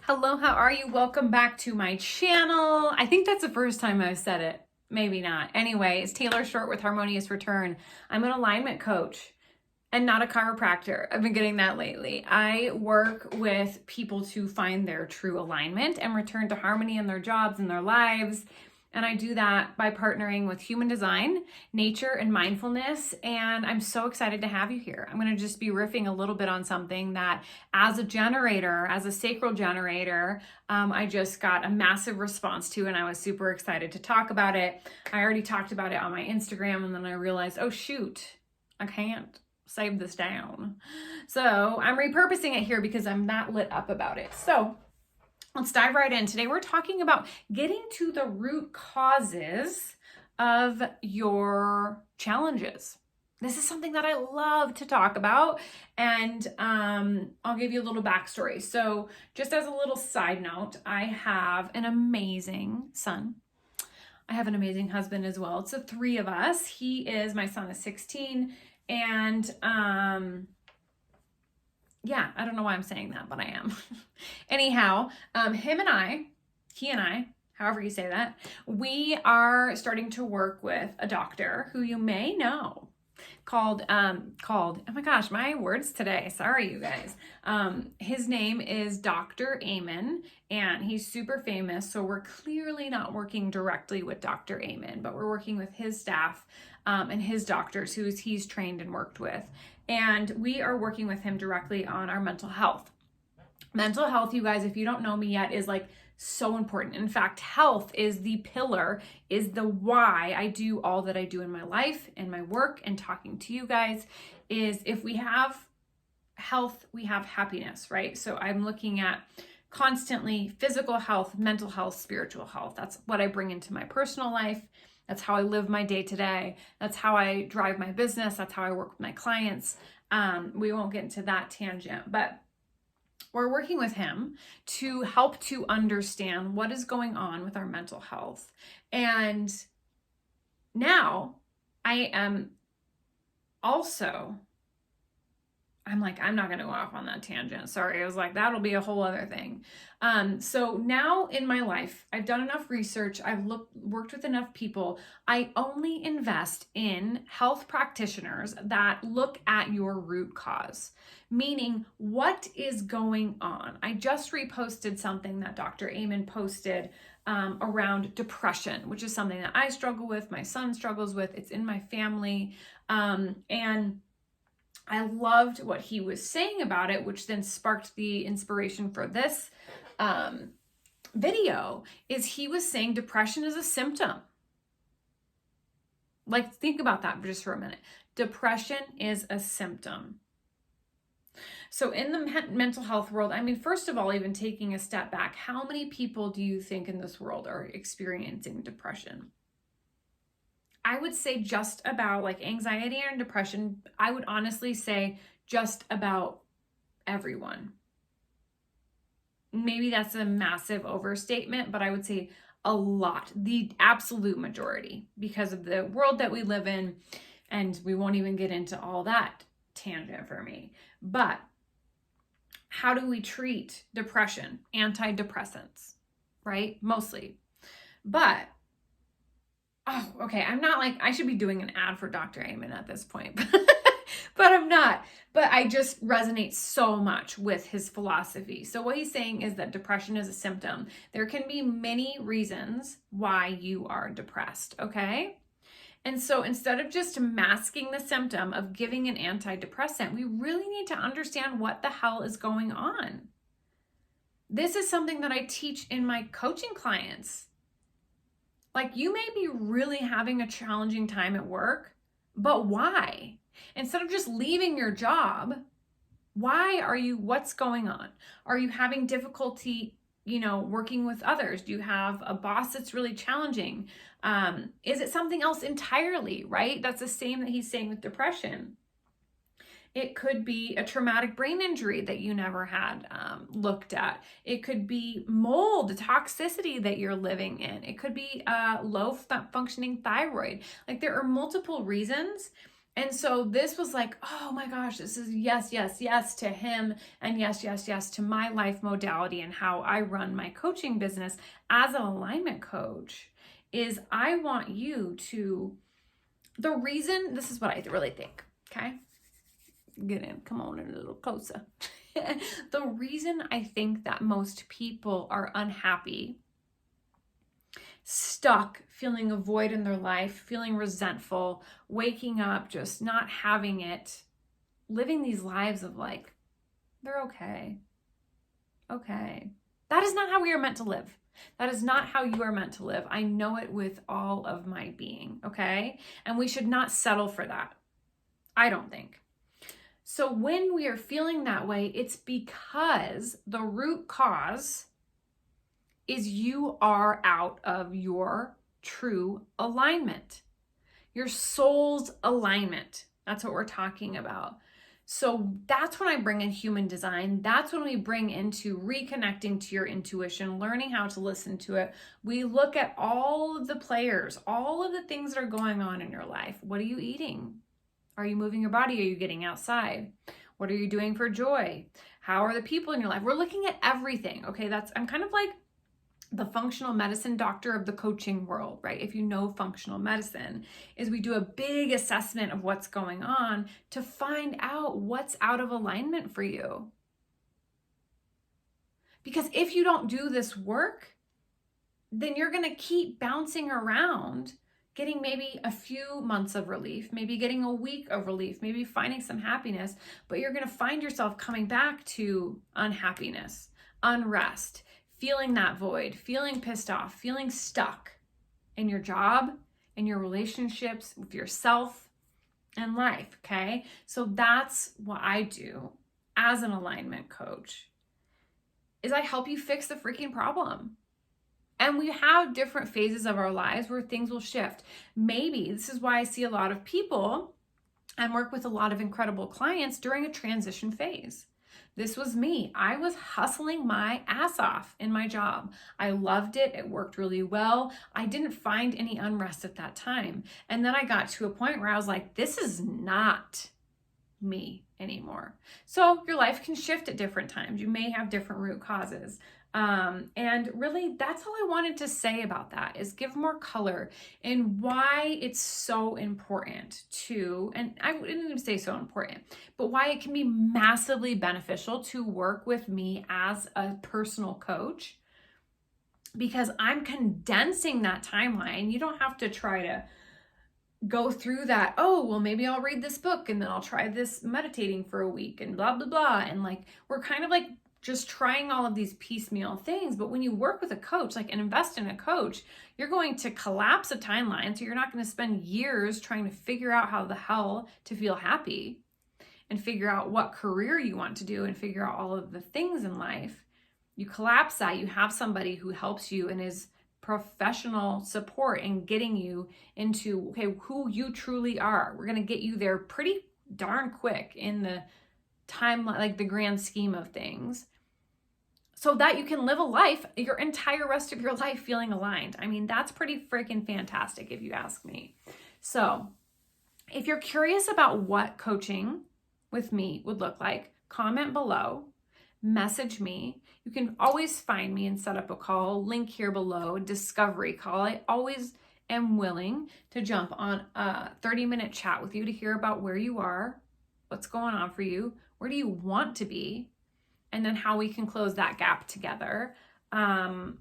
Hello, how are you? Welcome back to my channel. I think that's the first time I've said it. Maybe not. Anyway, it's Taylor Short with Harmonious Return. I'm an alignment coach and not a chiropractor. I've been getting that lately. I work with people to find their true alignment and return to harmony in their jobs and their lives. And I do that by partnering with human design, nature, and mindfulness. And I'm so excited to have you here. I'm going to just be riffing a little bit on something that, as a generator, as a sacral generator, I just got a massive response to, and I was super excited to talk about it. I already talked about it on my Instagram, and then I realized, oh shoot, I can't save this down. So I'm repurposing it here because I'm that lit up about it. So let's dive right in. Today we're talking about getting to the root causes of your challenges. This is something that I love to talk about, and I'll give you a little backstory. So just as a little side note, I have an amazing son. I have an amazing husband as well. It's the three of us. My son is 16, and yeah, I don't know why I'm saying that, but I am. Anyhow, he and I, however you say that, we are starting to work with a doctor who you may know called, oh my gosh, my words today. Sorry, you guys. His name is Dr. Amen, and he's super famous. So we're clearly not working directly with Dr. Amen, but we're working with his staff and his doctors who he's trained and worked with. And we are working with him directly on our mental health. Mental health, you guys, if you don't know me yet, is like so important. In fact, health is the pillar, is the why I do all that I do in my life and my work and talking to you guys. Is if we have health, we have happiness, right? So I'm looking at constantly physical health, mental health, spiritual health. That's what I bring into my personal life. That's how I live my day to day. That's how I drive my business. That's how I work with my clients. We won't get into that tangent, but we're working with him to help to understand what is going on with our mental health. And now I am also, I'm not going to go off on that tangent. Sorry. I was like, that'll be a whole other thing. So now in my life, I've done enough research. I've worked with enough people. I only invest in health practitioners that look at your root cause, meaning what is going on. I just reposted something that Dr. Amen posted around depression, which is something that I struggle with. My son struggles with. It's in my family. And I loved what he was saying about it, which then sparked the inspiration for this video. Is he was saying depression is a symptom. Like, think about that just for a minute. Depression is a symptom. So in the mental health world, I mean, first of all, even taking a step back, how many people do you think in this world are experiencing depression? I would say just about, like, anxiety and depression, I would honestly say just about everyone. Maybe that's a massive overstatement, but I would say a lot, the absolute majority, because of the world that we live in. And we won't even get into all that tangent for me. But how do we treat depression? Antidepressants, right? Mostly. But oh, okay. I'm not like, I should be doing an ad for Dr. Amen at this point, but I'm not. But I just resonate so much with his philosophy. So what he's saying is that depression is a symptom. There can be many reasons why you are depressed, okay? And so instead of just masking the symptom of giving an antidepressant, we really need to understand what the hell is going on. This is something that I teach in my coaching clients. Like, you may be really having a challenging time at work, but why? Instead of just leaving your job, what's going on? Are you having difficulty, working with others? Do you have a boss that's really challenging? Is it something else entirely, right? That's the same that he's saying with depression. It could be a traumatic brain injury that you never had looked at. It could be mold, toxicity that you're living in. It could be low functioning thyroid. Like, there are multiple reasons. And so this was like, oh my gosh, this is yes, yes, yes to him, and yes, yes, yes to my life modality and how I run my coaching business as an alignment coach. Is I want you to, the reason, this is what I really think, okay? Get in, come on in a little closer. The reason I think that most people are unhappy, stuck, feeling a void in their life, feeling resentful, waking up, just not having it, living these lives of like, they're okay. Okay. That is not how we are meant to live. That is not how you are meant to live. I know it with all of my being, okay? And we should not settle for that. I don't think. So when we are feeling that way, it's because the root cause is you are out of your true alignment, your soul's alignment. That's what we're talking about. So that's when I bring in human design. That's when we bring into reconnecting to your intuition, learning how to listen to it. We look at all of the players, all of the things that are going on in your life. What are you eating? Are you moving your body? Are you getting outside? What are you doing for joy? How are the people in your life? We're looking at everything. Okay, I'm kind of like the functional medicine doctor of the coaching world, right? If you know functional medicine, is we do a big assessment of what's going on to find out what's out of alignment for you. Because if you don't do this work, then you're going to keep bouncing around, getting maybe a few months of relief, maybe getting a week of relief, maybe finding some happiness, but you're going to find yourself coming back to unhappiness, unrest, feeling that void, feeling pissed off, feeling stuck in your job, in your relationships with yourself and life, okay? So that's what I do as an alignment coach, is I help you fix the freaking problem. And we have different phases of our lives where things will shift. Maybe this is why I see a lot of people and work with a lot of incredible clients during a transition phase. This was me. I was hustling my ass off in my job. I loved it. It worked really well. I didn't find any unrest at that time. And then I got to a point where I was like, this is not me anymore. So your life can shift at different times. You may have different root causes. And really, that's all I wanted to say about that, is give more color in why it's so important to, and I wouldn't even say so important, but why it can be massively beneficial to work with me as a personal coach, because I'm condensing that timeline. You don't have to try to go through that, oh, well, maybe I'll read this book and then I'll try this meditating for a week and blah, blah, blah. And like, we're kind of like just trying all of these piecemeal things. But when you work with a coach, like, and invest in a coach, you're going to collapse a timeline. So you're not going to spend years trying to figure out how the hell to feel happy and figure out what career you want to do and figure out all of the things in life. You collapse that. You have somebody who helps you and is professional support in getting you into, okay, who you truly are. We're going to get you there pretty darn quick in the timeline, like the grand scheme of things, so that you can live a life, your entire rest of your life, feeling aligned. I mean, that's pretty freaking fantastic if you ask me. So if you're curious about what coaching with me would look like, comment below, message me. You can always find me and set up a call, link here below, discovery call. I always am willing to jump on a 30-minute chat with you to hear about where you are, what's going on for you, where do you want to be, and then how we can close that gap together. I'm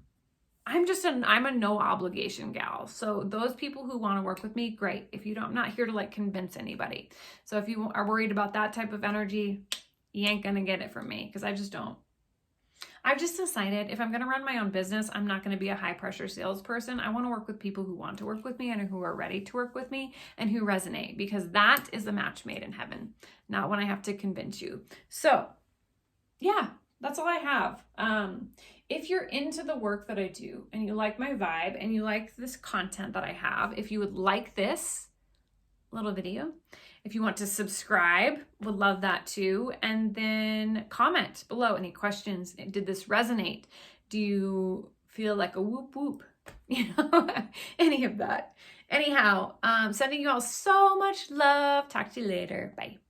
a no obligation gal. So those people who want to work with me, great. If you don't, I'm not here to like convince anybody. So if you are worried about that type of energy, you ain't gonna get it from me, because I just don't. I've just decided if I'm gonna run my own business, I'm not gonna be a high pressure salesperson. I wanna work with people who want to work with me and who are ready to work with me and who resonate, because that is the match made in heaven, not when I have to convince you. So yeah, that's all I have. If you're into the work that I do and you like my vibe and you like this content that I have, if you would like this little video, if you want to subscribe, would love that too. And then comment below any questions. Did this resonate? Do you feel like a whoop whoop? You know, any of that. Anyhow, sending you all so much love. Talk to you later. Bye.